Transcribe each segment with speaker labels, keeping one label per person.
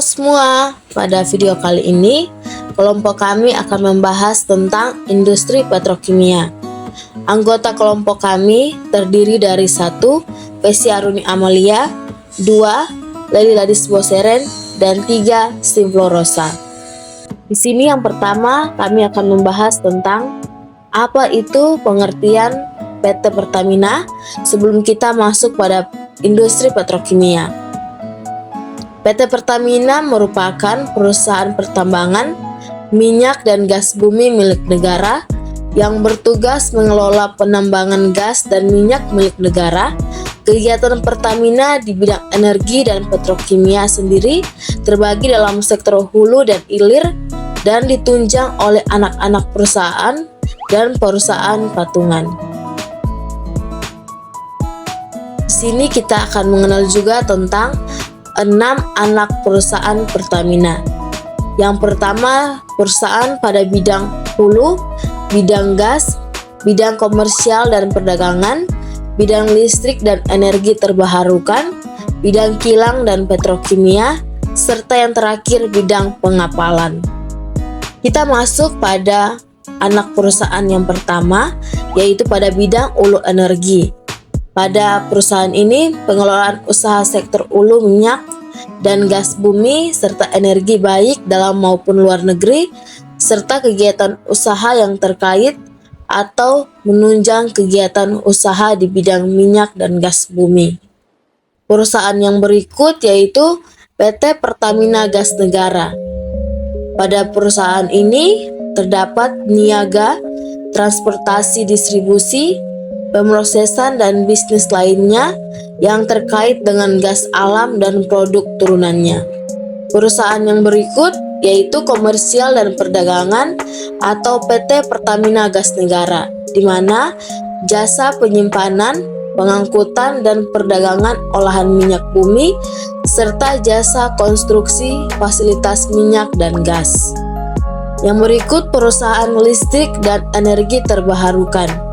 Speaker 1: Halo semua, pada video kali ini kelompok kami akan membahas tentang industri petrokimia. Anggota kelompok kami terdiri dari 1. Vesi Aruni Amalia, 2. Leli Ladis Boseren, dan 3. Simflorosa. Di sini yang pertama kami akan membahas tentang apa itu pengertian PT Pertamina sebelum kita masuk pada industri petrokimia. PT Pertamina merupakan perusahaan pertambangan minyak dan gas bumi milik negara yang bertugas mengelola penambangan gas dan minyak milik negara. Kegiatan Pertamina di bidang energi dan petrokimia sendiri terbagi dalam sektor hulu dan hilir dan ditunjang oleh anak-anak perusahaan dan perusahaan patungan. Di sini kita akan mengenal juga tentang 6 anak perusahaan Pertamina. Yang pertama, perusahaan pada bidang hulu, bidang gas, bidang komersial dan perdagangan, bidang listrik dan energi terbarukan, bidang kilang dan petrokimia, serta yang terakhir bidang pengapalan. Kita masuk pada anak perusahaan yang pertama, yaitu pada bidang hulu energi. Pada perusahaan ini, pengelolaan usaha sektor hulu minyak dan gas bumi serta energi baik dalam maupun luar negeri, serta kegiatan usaha yang terkait atau menunjang kegiatan usaha di bidang minyak dan gas bumi. Perusahaan yang berikut yaitu PT Pertamina Gas Negara. Pada perusahaan ini terdapat niaga, transportasi distribusi, pemrosesan dan bisnis lainnya yang terkait dengan gas alam dan produk turunannya. Perusahaan yang berikut yaitu komersial dan perdagangan atau PT Pertamina Gas Negara, di mana jasa penyimpanan, pengangkutan dan perdagangan olahan minyak bumi serta jasa konstruksi fasilitas minyak dan gas. Yang berikut perusahaan listrik dan energi terbarukan,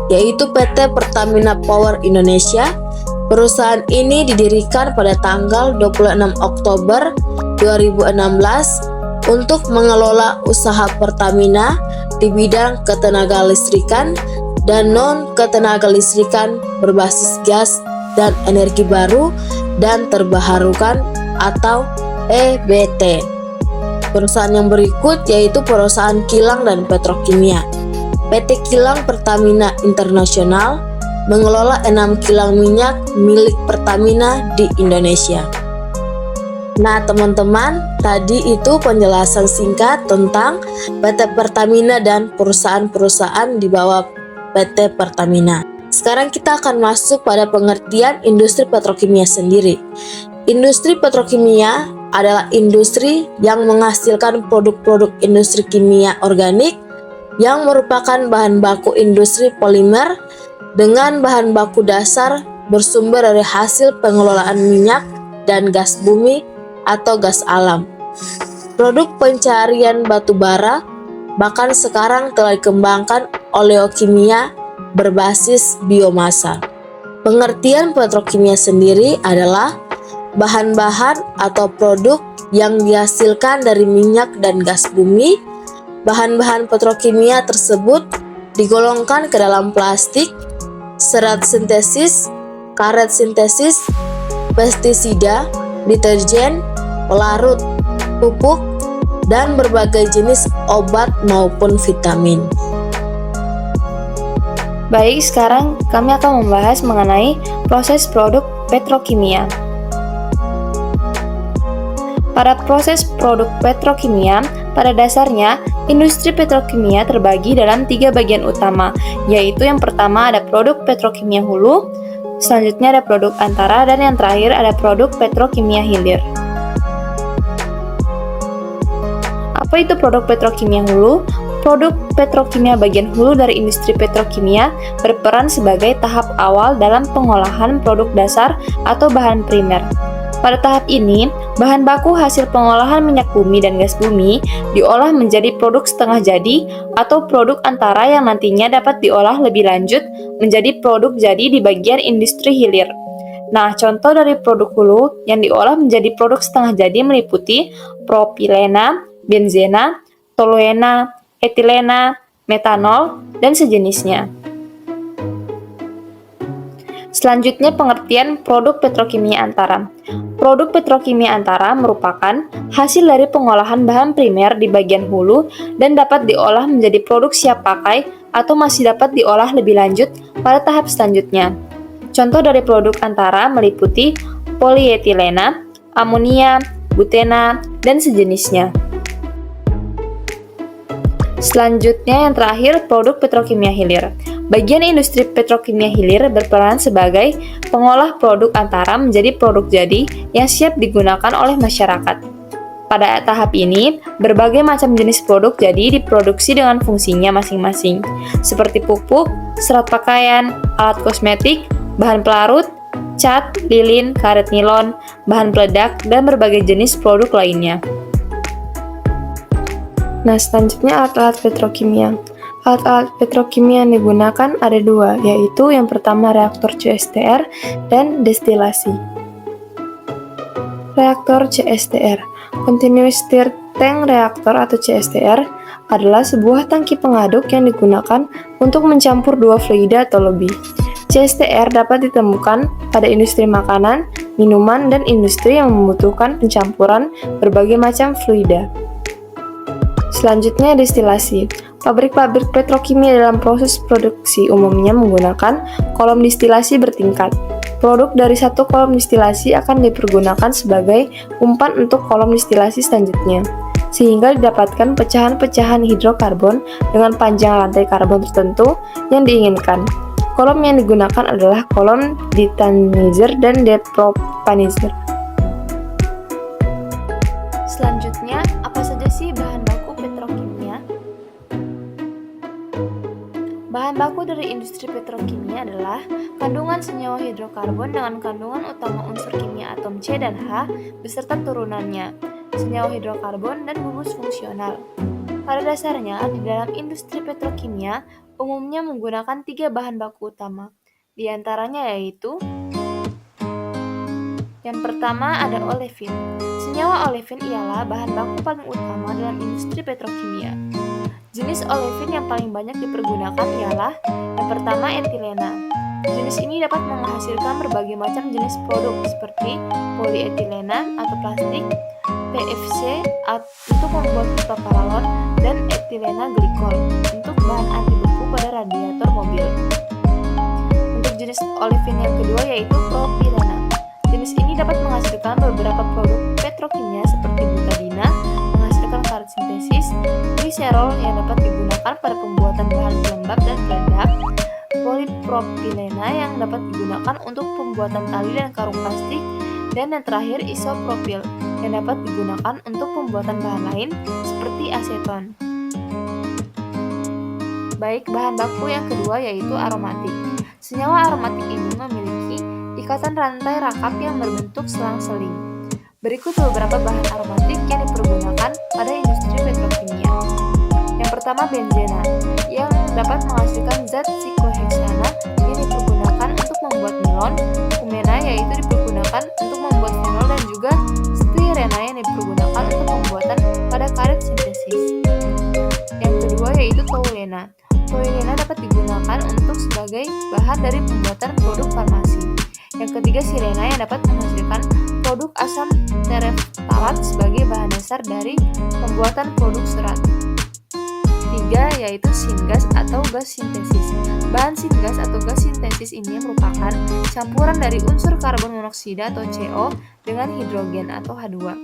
Speaker 1: yaitu PT Pertamina Power Indonesia. Perusahaan ini didirikan pada tanggal 26 Oktober 2016 untuk mengelola usaha Pertamina di bidang ketenaga listrikan dan non-ketenaga listrikan berbasis gas dan energi baru dan terbarukan atau EBT. Perusahaan yang berikut yaitu perusahaan kilang dan petrokimia. PT Kilang Pertamina Internasional mengelola 6 kilang minyak milik Pertamina di Indonesia. Nah teman-teman, tadi itu penjelasan singkat tentang PT Pertamina dan perusahaan-perusahaan di bawah PT Pertamina. Sekarang kita akan masuk pada pengertian industri petrokimia sendiri. Industri petrokimia adalah industri yang menghasilkan produk-produk industri kimia organik yang merupakan bahan baku industri polimer dengan bahan baku dasar bersumber dari hasil pengelolaan minyak dan gas bumi atau gas alam. Produk pencarian batu bara, bahkan sekarang telah dikembangkan oleokimia berbasis biomasa. Pengertian petrokimia sendiri adalah bahan-bahan atau produk yang dihasilkan dari minyak dan gas bumi. Bahan-bahan petrokimia tersebut digolongkan ke dalam plastik, serat sintesis, karet sintesis, pestisida, deterjen, pelarut, pupuk, dan berbagai jenis obat maupun vitamin.
Speaker 2: Baik, sekarang kami akan membahas mengenai proses produk petrokimia. Pada proses produk petrokimia, pada dasarnya industri petrokimia terbagi dalam 3 bagian utama, yaitu yang pertama ada produk petrokimia hulu, selanjutnya ada produk antara, dan yang terakhir ada produk petrokimia hilir. Apa itu produk petrokimia hulu? Produk petrokimia bagian hulu dari industri petrokimia berperan sebagai tahap awal dalam pengolahan produk dasar atau bahan primer. Pada tahap ini, bahan baku hasil pengolahan minyak bumi dan gas bumi diolah menjadi produk setengah jadi atau produk antara yang nantinya dapat diolah lebih lanjut menjadi produk jadi di bagian industri hilir. Nah, contoh dari produk hulu yang diolah menjadi produk setengah jadi meliputi propilena, benzena, toluena, etilena, metanol, dan sejenisnya. Selanjutnya pengertian produk petrokimia antara. Produk petrokimia antara merupakan hasil dari pengolahan bahan primer di bagian hulu dan dapat diolah menjadi produk siap pakai atau masih dapat diolah lebih lanjut pada tahap selanjutnya. Contoh dari produk antara meliputi polietilena, amonia, butena, dan sejenisnya. Selanjutnya yang terakhir produk petrokimia hilir. Bagian industri petrokimia hilir berperan sebagai pengolah produk antara menjadi produk jadi yang siap digunakan oleh masyarakat. Pada tahap ini, berbagai macam jenis produk jadi diproduksi dengan fungsinya masing-masing, seperti pupuk, serat pakaian, alat kosmetik, bahan pelarut, cat, lilin, karet nilon, bahan peledak, dan berbagai jenis produk lainnya. Nah, selanjutnya alat-alat petrokimia. Alat-alat petrokimia yang digunakan ada dua, yaitu yang pertama reaktor CSTR dan destilasi. Reaktor CSTR, Continuous Stirred Tank Reactor atau CSTR, adalah sebuah tangki pengaduk yang digunakan untuk mencampur dua fluida atau lebih. CSTR dapat ditemukan pada industri makanan, minuman, dan industri yang membutuhkan pencampuran berbagai macam fluida. Selanjutnya destilasi. Pabrik-pabrik petrokimia dalam proses produksi umumnya menggunakan kolom distilasi bertingkat. Produk dari satu kolom distilasi akan dipergunakan sebagai umpan untuk kolom distilasi selanjutnya, sehingga didapatkan pecahan-pecahan hidrokarbon dengan panjang rantai karbon tertentu yang diinginkan. Kolom yang digunakan adalah kolom detanizer dan depropanizer. Selanjutnya, apa saja sih bahan baku petrokimia? Bahan baku dari industri petrokimia adalah kandungan senyawa hidrokarbon dengan kandungan utama unsur kimia atom C dan H beserta turunannya, senyawa hidrokarbon, dan gugus fungsional. Pada dasarnya, di dalam industri petrokimia umumnya menggunakan 3 bahan baku utama, di antaranya yaitu yang pertama ada olefin. Senyawa olefin ialah bahan baku paling utama dalam industri petrokimia. Jenis olefin yang paling banyak dipergunakan ialah yang pertama etilena. Jenis ini dapat menghasilkan berbagai macam jenis produk seperti polietilena atau plastik, PFC untuk membuat pipa paralon, dan etilena glikol untuk bahan anti beku pada radiator mobil. Untuk jenis olefin yang kedua yaitu propilena. Jenis ini dapat menghasilkan beberapa produk petrokimia seperti butadina, menghasilkan karet sintesis, gliserol yang dapat digunakan pada pembuatan bahan pelembab dan peledak, polipropilena yang dapat digunakan untuk pembuatan tali dan karung plastik, dan yang terakhir isopropil yang dapat digunakan untuk pembuatan bahan lain seperti aseton. Baik, bahan baku yang kedua yaitu aromatik. Senyawa aromatik ini memiliki ikatan rantai rakap yang berbentuk selang-seling. Berikut beberapa bahan aromatik yang dipergunakan pada industri petrokimia. Yang pertama benzena, yang dapat menghasilkan zat sikloheksana yang dipergunakan untuk membuat nilon, kumena yaitu dipergunakan untuk membuat fenol, dan juga styrena yang dipergunakan untuk pembuatan pada karet sintesis. Yang kedua yaitu toluena. Toluena dapat digunakan untuk sebagai bahan dari pembuatan produk farmasi. Yang ketiga sirena yang dapat menghasilkan produk asam tereftalat sebagai bahan dasar dari pembuatan produk serat. Tiga yaitu syngas atau gas sintesis. Bahan syngas atau gas sintesis ini merupakan campuran dari unsur karbon monoksida atau CO dengan hidrogen atau H2.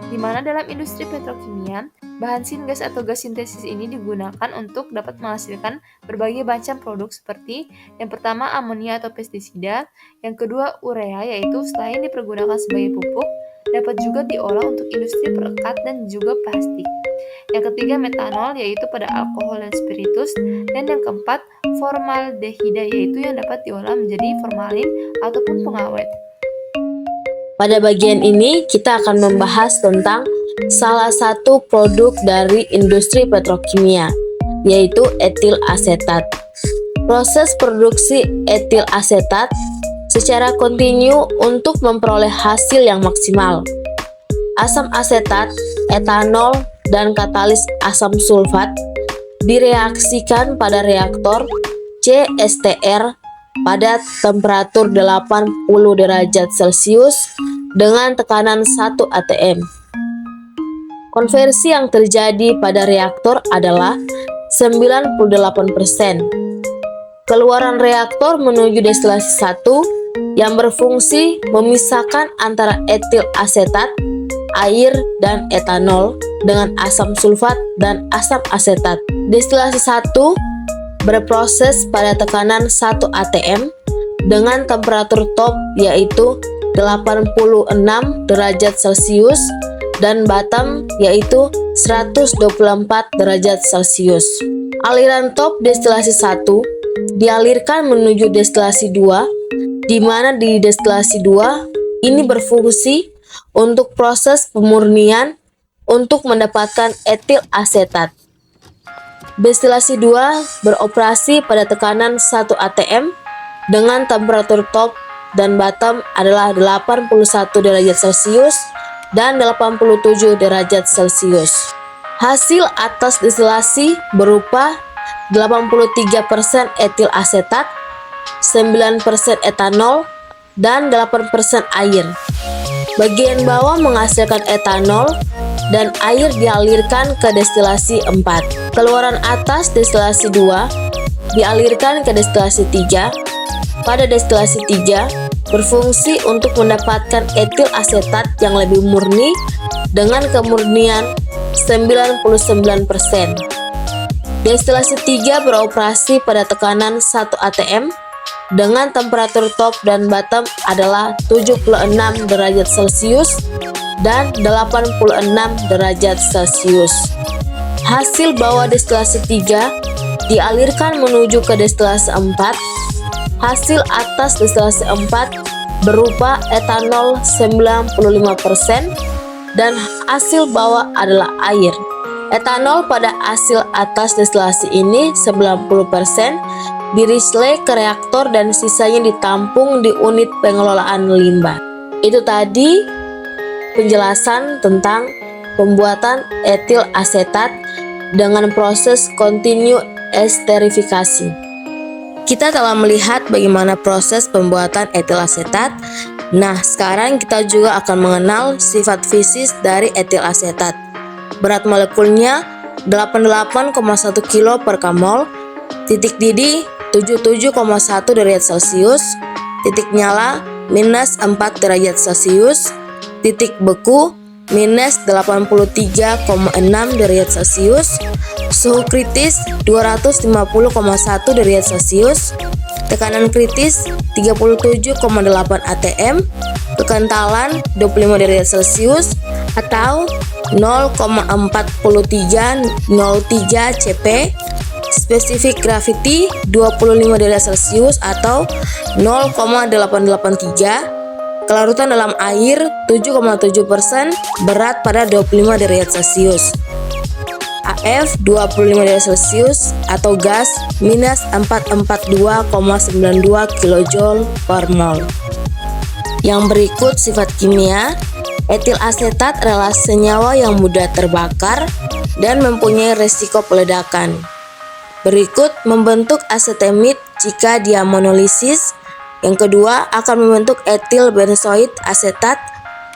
Speaker 2: Di mana dalam industri petrokimia, bahan syngas atau gas sintesis ini digunakan untuk dapat menghasilkan berbagai macam produk seperti yang pertama amonia atau pestisida, yang kedua urea yaitu selain dipergunakan sebagai pupuk, dapat juga diolah untuk industri perekat dan juga plastik. Yang ketiga metanol yaitu pada alkohol dan spiritus, dan yang keempat formaldehida yaitu yang dapat diolah menjadi formalin ataupun pengawet.
Speaker 1: Pada bagian ini kita akan membahas tentang salah satu produk dari industri petrokimia, yaitu etil asetat. Proses produksi etil asetat secara kontinu untuk memperoleh hasil yang maksimal. Asam asetat, etanol, dan katalis asam sulfat direaksikan pada reaktor CSTR pada temperatur 80 derajat Celcius dengan tekanan 1 atm. Konversi yang terjadi pada reaktor adalah 98%. Keluaran reaktor menuju destilasi 1 yang berfungsi memisahkan antara etil asetat, air, dan etanol dengan asam sulfat dan asam asetat. Destilasi 1 berproses pada tekanan 1 atm dengan temperatur top yaitu 86 derajat Celcius dan bottom yaitu 124 derajat Celcius. Aliran top destilasi 1 dialirkan menuju destilasi 2, di mana di destilasi 2 ini berfungsi untuk proses pemurnian untuk mendapatkan etil asetat. Destilasi 2 beroperasi pada tekanan 1 atm dengan temperatur top dan bottom adalah 81 derajat Celcius dan 87 derajat Celcius. Hasil atas destilasi berupa 83% etil asetat, 9% etanol, dan 8% air. Bagian bawah menghasilkan etanol dan air dialirkan ke destilasi 4. Keluaran atas destilasi 2 dialirkan ke destilasi 3. Pada destilasi 3 berfungsi untuk mendapatkan etil asetat yang lebih murni dengan kemurnian 99%. Destilasi 3 beroperasi pada tekanan 1 atm dengan temperatur top dan bottom adalah 76 derajat Celcius dan 86 derajat Celcius. Hasil bawah destilasi 3 dialirkan menuju ke destilasi 4. Hasil atas destilasi 4 berupa etanol 95% dan hasil bawah adalah air. Etanol pada hasil atas destilasi ini 90% direcycle ke reaktor dan sisanya ditampung di unit pengelolaan limbah. Itu tadi penjelasan tentang pembuatan etil asetat dengan proses kontinu esterifikasi. Kita telah melihat bagaimana proses pembuatan etil asetat. Nah, sekarang kita juga akan mengenal sifat fisik dari etil asetat. Berat molekulnya 88,1 kg per mol, titik didih 77,1 derajat Celcius, titik nyala minus 4 derajat Celcius, titik beku minus 83,6 derajat Celcius, suhu kritis 250,1 derajat Celcius, tekanan kritis 37,8 atm, kekentalan 25 derajat Celcius atau 0,4303 cp, spesifik gravity 25 derajat Celcius atau 0,883, kelarutan dalam air 7,7%, berat pada 25 derajat Celcius. AF 25 derajat Celcius atau gas minus 442,92 kJ per mol. Yang berikut sifat kimia. Etil asetat adalah senyawa yang mudah terbakar dan mempunyai resiko peledakan. Berikut membentuk asetamid jika dia monolisis. Yang kedua akan membentuk etil benzoid asetat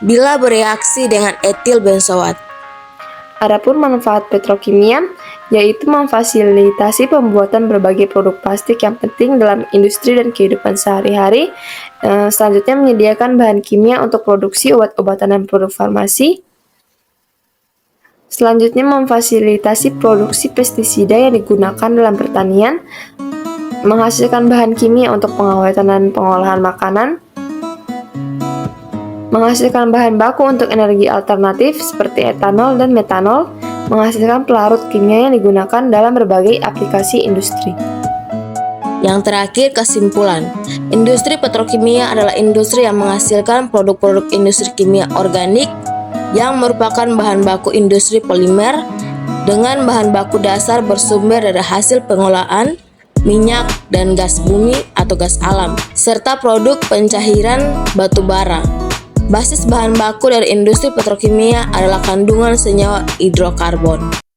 Speaker 1: bila bereaksi dengan etil benzoat.
Speaker 2: Adapun manfaat petrokimia yaitu memfasilitasi pembuatan berbagai produk plastik yang penting dalam industri dan kehidupan sehari-hari. Selanjutnya menyediakan bahan kimia untuk produksi obat-obatan dan produk farmasi. Selanjutnya memfasilitasi produksi pestisida yang digunakan dalam pertanian, menghasilkan bahan kimia untuk pengawetan dan pengolahan makanan, menghasilkan bahan baku untuk energi alternatif seperti etanol dan metanol, menghasilkan pelarut kimia yang digunakan dalam berbagai aplikasi industri.
Speaker 1: Yang terakhir, kesimpulan. Industri petrokimia adalah industri yang menghasilkan produk-produk industri kimia organik yang merupakan bahan baku industri polimer dengan bahan baku dasar bersumber dari hasil pengolahan minyak dan gas bumi atau atau gas alam, serta produk pencairan batu bara. Basis bahan baku dari industri petrokimia adalah kandungan senyawa hidrokarbon.